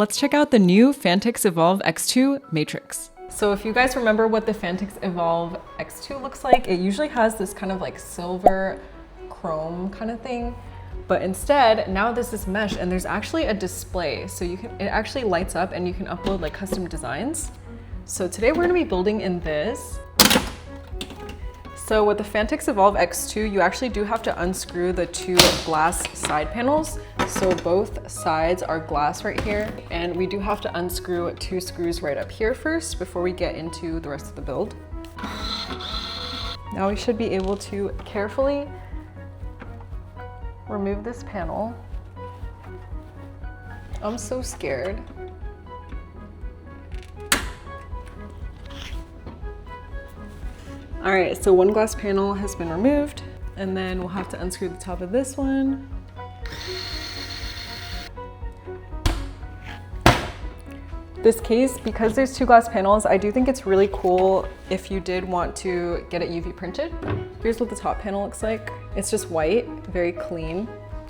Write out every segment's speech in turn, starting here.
let's check out the new phanteks evolv X2 matrix. So if you guys remember what the phanteks evolv X2 looks like, it usually has this kind of like silver chrome kind of thing. But instead, now this is mesh and there's actually a display. So it actually lights up and you can upload like custom designs. So today we're gonna be building in this. So with the phanteks evolv X2, you actually do have to unscrew the two glass side panels. So both sides are glass right here. And we do have to unscrew two screws right up here first before we get into the rest of the build. Now we should be able to carefully remove this panel. I'm so scared. All right, so one glass panel has been removed, and then we'll have to unscrew the top of this one. This case, because there's two glass panels, I do think it's really cool if you did want to get it UV printed. Here's what the top panel looks like. It's just white, very clean.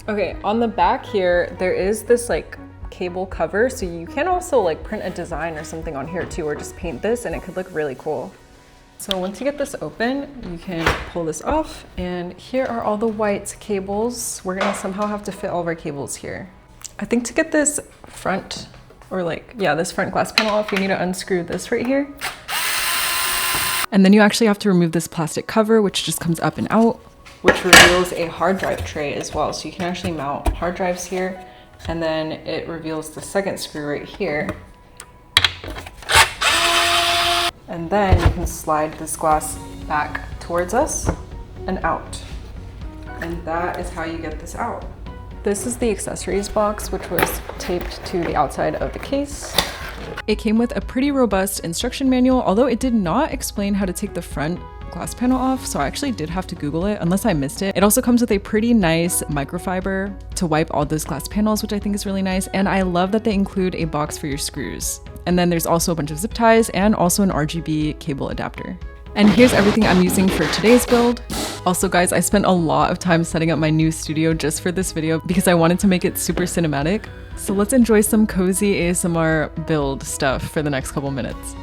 Okay, on the back here, there is this like cable cover, so you can also like print a design or something on here too, or just paint this and it could look really cool. So once you get this open, you can pull this off, and here are all the white cables. We're gonna somehow have to fit all of our cables here. I think to get this front, or like, yeah, this front glass panel off, you need to unscrew this right here. And then you actually have to remove this plastic cover, which just comes up and out, which reveals a hard drive tray as well. So you can actually mount hard drives here, and then it reveals the second screw right here. And then you can slide this glass back towards us and out. And that is how you get this out. This is the accessories box, which was taped to the outside of the case. It came with a pretty robust instruction manual, although it did not explain how to take the front glass panel off, so I actually did have to Google it, unless I missed it. It also comes with a pretty nice microfiber to wipe all those glass panels, which I think is really nice. And I love that they include a box for your screws. And then there's also a bunch of zip ties and also an RGB cable adapter. And here's everything I'm using for today's build. Also guys, I spent a lot of time setting up my new studio just for this video because I wanted to make it super cinematic. So let's enjoy some cozy ASMR build stuff for the next couple minutes.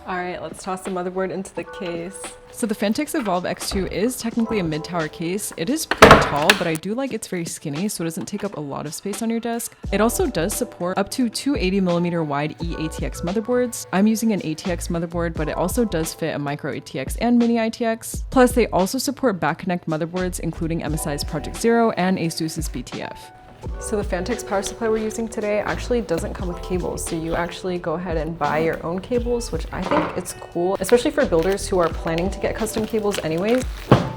All right, let's toss the motherboard into the case. So the phanteks evolv X2 is technically a mid-tower case. It is pretty tall, but I do like it's very skinny, so it doesn't take up a lot of space on your desk. It also does support up to two 80mm wide eATX motherboards. I'm using an ATX motherboard, but it also does fit a micro ATX and mini ITX. Plus, they also support back connect motherboards, including MSI's Project Zero and ASUS's BTF. So the phanteks power supply we're using today actually doesn't come with cables, so you actually go ahead and buy your own cables, which I think it's cool, especially for builders who are planning to get custom cables anyways,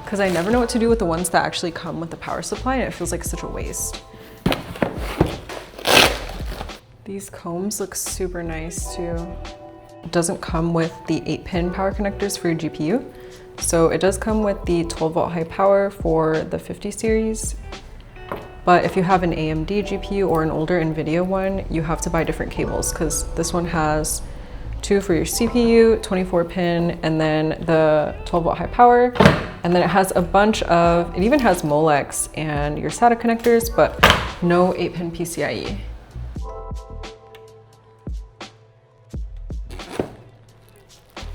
because I never know what to do with the ones that actually come with the power supply and it feels like such a waste. These combs look super nice too. It doesn't come with the 8-pin power connectors for your GPU, so it does come with the 12-volt high power for the 50 series. But if you have an AMD GPU or an older NVIDIA one, you have to buy different cables because this one has 2 for your CPU, 24-pin, and then the 12-volt high power. And then it has a bunch of, it even has Molex and your SATA connectors, but no 8-pin PCIe.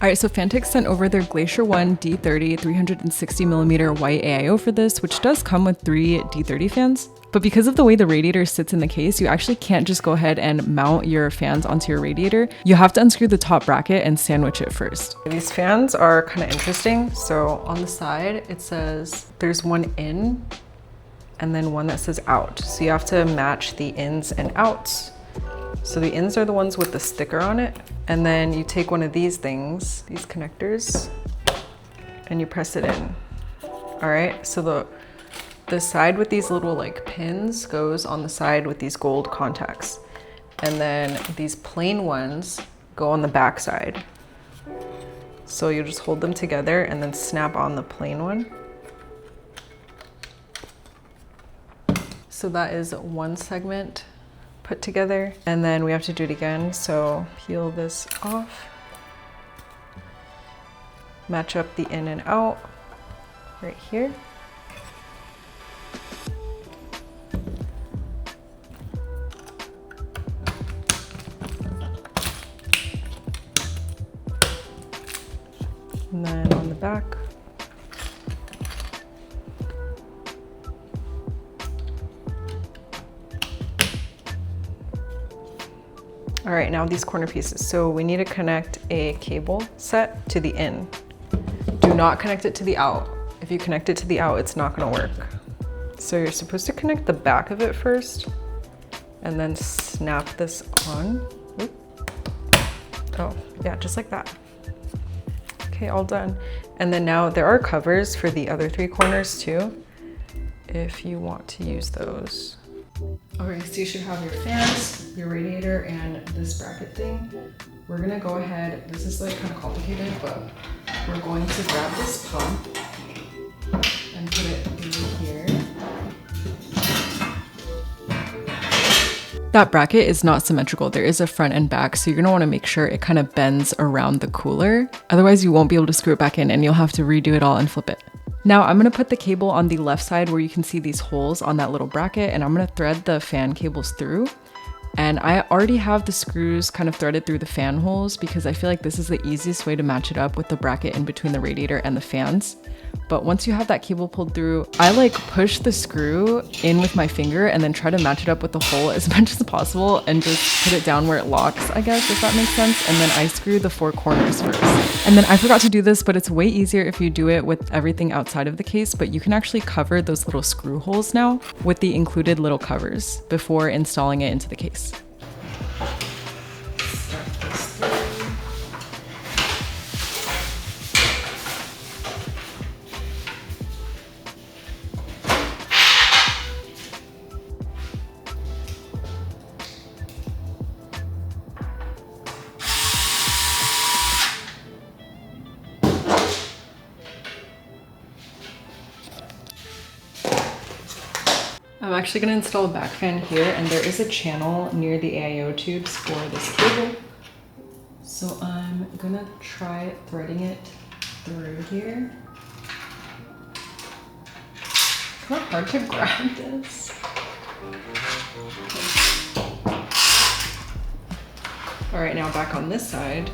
All right, so phanteks sent over their Glacier 1 D30 360mm white AIO for this, which does come with 3 D30 fans. But because of the way the radiator sits in the case, you actually can't just go ahead and mount your fans onto your radiator. You have to unscrew the top bracket and sandwich it first. These fans are kind of interesting. So on the side, it says there's one in and then one that says out. So you have to match the ins and outs. So the ins are the ones with the sticker on it. And then you take one of these things, these connectors, and you press it in. All right, so the side with these little like pins goes on the side with these gold contacts. And then these plain ones go on the back side. So you just hold them together and then snap on the plain one. So that is one segment put together. And then we have to do it again. So peel this off, match up the in and out right here. And then on the back. All right, now these corner pieces. So we need to connect a cable set to the in. Do not connect it to the out. If you connect it to the out, it's not gonna work. So you're supposed to connect the back of it first and then snap this on. Oop. Oh, yeah, just like that. Okay, all done. And then now there are covers for the other three corners too, if you want to use those. Okay, so you should have your fans, your radiator, and this bracket thing. We're gonna go ahead, this is like kind of complicated, but we're going to grab this pump and put it through here. That bracket is not symmetrical. There is a front and back, so you're gonna wanna make sure it kind of bends around the cooler. Otherwise you won't be able to screw it back in and you'll have to redo it all and flip it. Now I'm gonna put the cable on the left side where you can see these holes on that little bracket, and I'm gonna thread the fan cables through. And I already have the screws kind of threaded through the fan holes because I feel like this is the easiest way to match it up with the bracket in between the radiator and the fans. But once you have that cable pulled through, I like push the screw in with my finger and then try to match it up with the hole as much as possible and just put it down where it locks, I guess, if that makes sense. And then I screw the four corners first. And then I forgot to do this, but it's way easier if you do it with everything outside of the case, but you can actually cover those little screw holes now with the included little covers before installing it into the case. I'm actually going to install a back fan here, and there is a channel near the AIO tubes for this cable. So I'm going to try threading it through here. It's kind of hard to grab this. All right, now back on this side.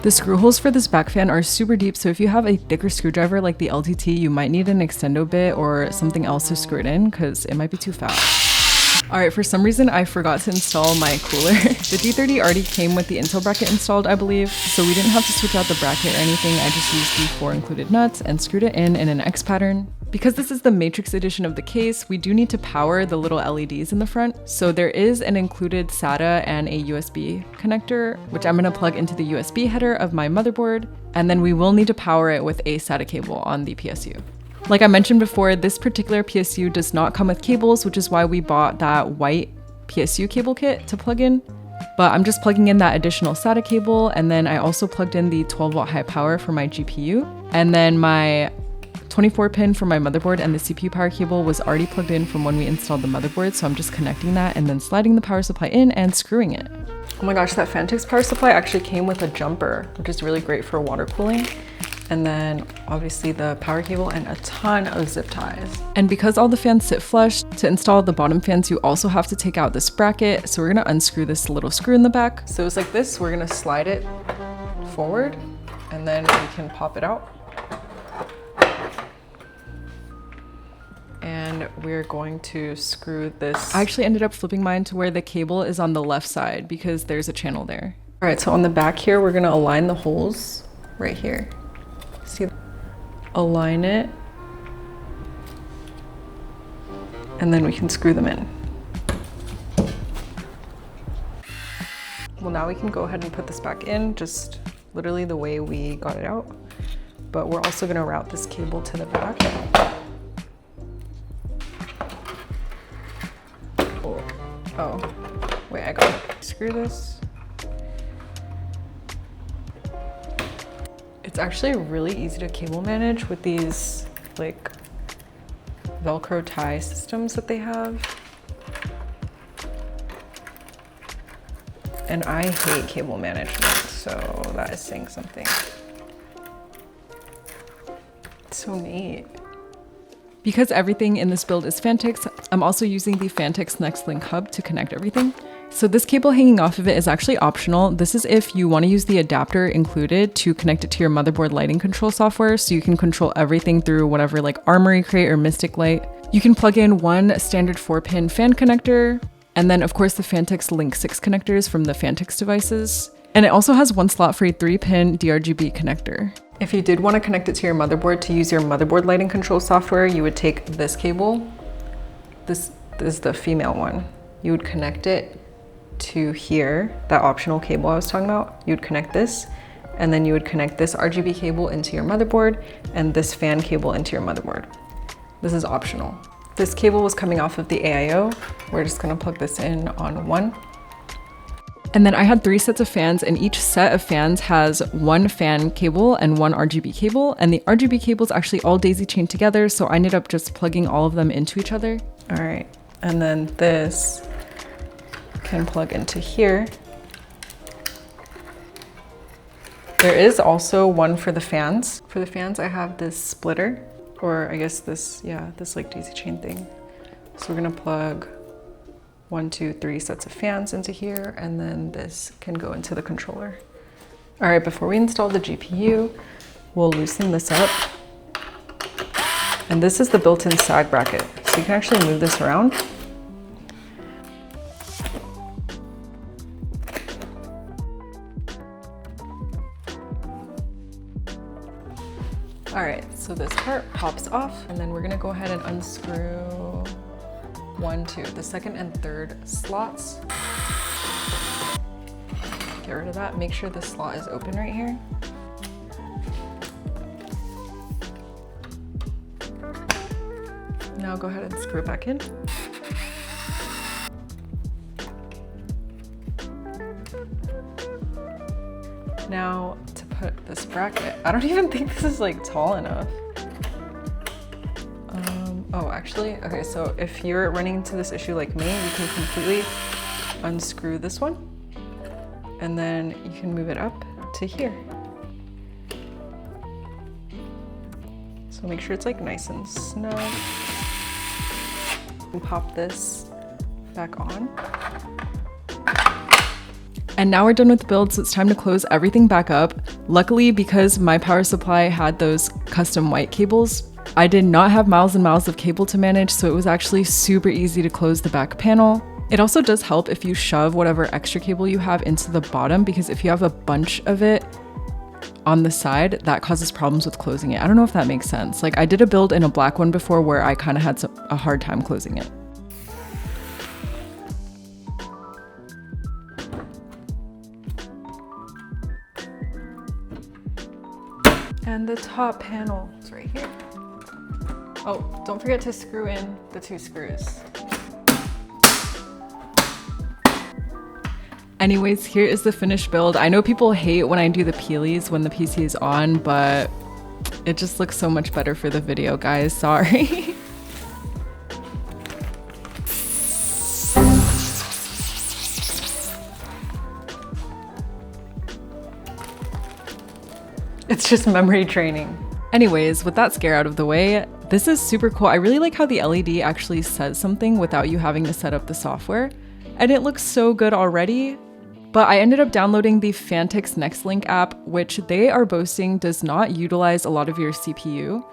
The screw holes for this back fan are super deep, so if you have a thicker screwdriver like the LTT, you might need an extendo bit or something else to screw it in because it might be too fat. All right, for some reason I forgot to install my cooler. The D30 already came with the Intel bracket installed, I believe, so we didn't have to switch out the bracket or anything. I just used the 4 included nuts and screwed it in an X pattern. Because this is the Matrix edition of the case, we do need to power the little LEDs in the front. So there is an included SATA and a USB connector, which I'm gonna plug into the USB header of my motherboard. And then we will need to power it with a SATA cable on the PSU. Like I mentioned before, this particular PSU does not come with cables, which is why we bought that white PSU cable kit to plug in. But I'm just plugging in that additional SATA cable, and then I also plugged in the 12-watt high power for my GPU. And then my 24 pin for my motherboard and the CPU power cable was already plugged in from when we installed the motherboard, so I'm just connecting that and then sliding the power supply in and screwing it. Oh my gosh, that phanteks power supply actually came with a jumper, which is really great for water cooling. And then obviously the power cable and a ton of zip ties. And because all the fans sit flush, to install the bottom fans, you also have to take out this bracket. So we're gonna unscrew this little screw in the back. So it's like this, we're gonna slide it forward and then we can pop it out. and we're going to screw this. I actually ended up flipping mine to where the cable is on the left side because there's a channel there. All right, so on the back here, we're gonna align the holes right here. See, align it, and then we can screw them in. Well, now we can go ahead and put this back in, just literally the way we got it out. But we're also gonna route this cable to the back. Oh, wait, I gotta screw this. It's actually really easy to cable manage with these like Velcro tie systems that they have. And I hate cable management, so that is saying something. It's so neat. Because everything in this build is phanteks, I'm also using the phanteks NextLink hub to connect everything. So this cable hanging off of it is actually optional. This is if you want to use the adapter included to connect it to your motherboard lighting control software, so you can control everything through whatever like Armory Crate or Mystic Light. You can plug in one standard 4-pin fan connector, and then of course the phanteks Link 6 connectors from the phanteks devices. And it also has one slot for a 3-pin DRGB connector. If you did want to connect it to your motherboard to use your motherboard lighting control software, you would take this cable. This is the female one. You would connect it to here, that optional cable I was talking about. You would connect this, and then you would connect this RGB cable into your motherboard and this fan cable into your motherboard. This is optional. This cable was coming off of the AIO. We're just gonna plug this in on one. And then I had 3 sets of fans, and each set of fans has one fan cable and one RGB cable, and the RGB cable is actually all daisy chained together, so I ended up just plugging all of them into each other. All right, and then this can plug into here. There is also one for the fans. For the fans, I have this splitter, or I guess this, yeah, this like daisy chain thing. So we're gonna plug 1, 2, 3 sets of fans into here, and then this can go into the controller. All right, before we install the GPU, we'll loosen this up. And this is the built-in sag bracket, so you can actually move this around. All right, so this part pops off, and then we're gonna go ahead and unscrew 1, 2, the second and third slots. Get rid of that. Make sure the slot is open right here. Now go ahead and screw it back in. Now to put this bracket, I don't even think this is like tall enough. Oh, actually, okay, so if you're running into this issue like me, you can completely unscrew this one, and then you can move it up to here. So make sure it's like nice and snug. And pop this back on. And now we're done with the build, so it's time to close everything back up. Luckily, because my power supply had those custom white cables, I did not have miles and miles of cable to manage, so it was actually super easy to close the back panel. It also does help if you shove whatever extra cable you have into the bottom, because if you have a bunch of it on the side, that causes problems with closing it. I don't know if that makes sense. Like, I did a build in a black one before where I kind of had a hard time closing it. And the top panel is right here. Oh, don't forget to screw in the 2 screws. Anyways, here is the finished build. I know people hate when I do the peelies when the PC is on, but it just looks so much better for the video, guys. Sorry. It's just memory training. Anyways, with that scare out of the way, this is super cool. I really like how the LED actually says something without you having to set up the software. And it looks so good already. But I ended up downloading the phanteks NextLink app, which they are boasting does not utilize a lot of your CPU.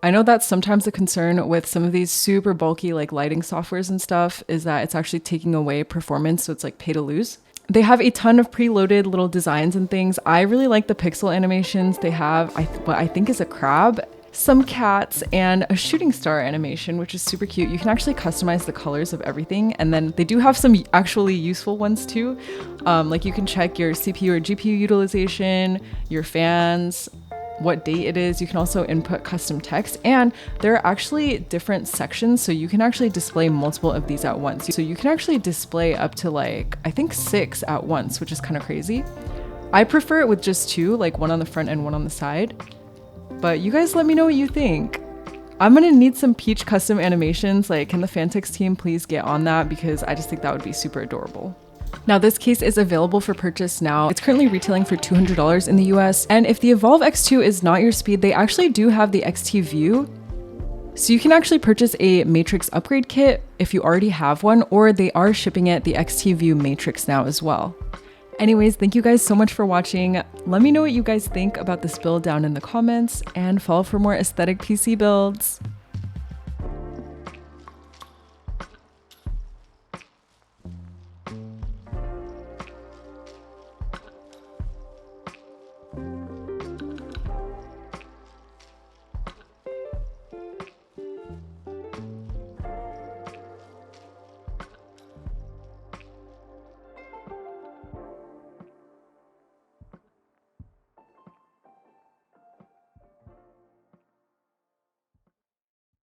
I know that's sometimes a concern with some of these super bulky like lighting softwares and stuff, is that it's actually taking away performance, so it's like pay to lose. They have a ton of preloaded little designs and things. I really like the pixel animations. They have what I think is a crab, some cats, and a shooting star animation, which is super cute. You can actually customize the colors of everything. And then they do have some actually useful ones too. Like you can check your CPU or GPU utilization, your fans, what date it is. You can also input custom text, and there are actually different sections, so you can actually display multiple of these at once. So you can actually display up to like, I think 6 at once, which is kind of crazy. I prefer it with just 2, like one on the front and one on the side. But you guys let me know what you think. I'm gonna need some Peach custom animations. Like, can the phanteks team please get on that? Because I just think that would be super adorable. Now this case is available for purchase now. It's currently retailing for $200 in the US. And if the evolv X2 is not your speed, they actually do have the XT View. So you can actually purchase a Matrix upgrade kit if you already have one, or they are shipping it the XT View Matrix now as well. Anyways, thank you guys so much for watching. Let me know what you guys think about this build down in the comments, and follow for more aesthetic PC builds.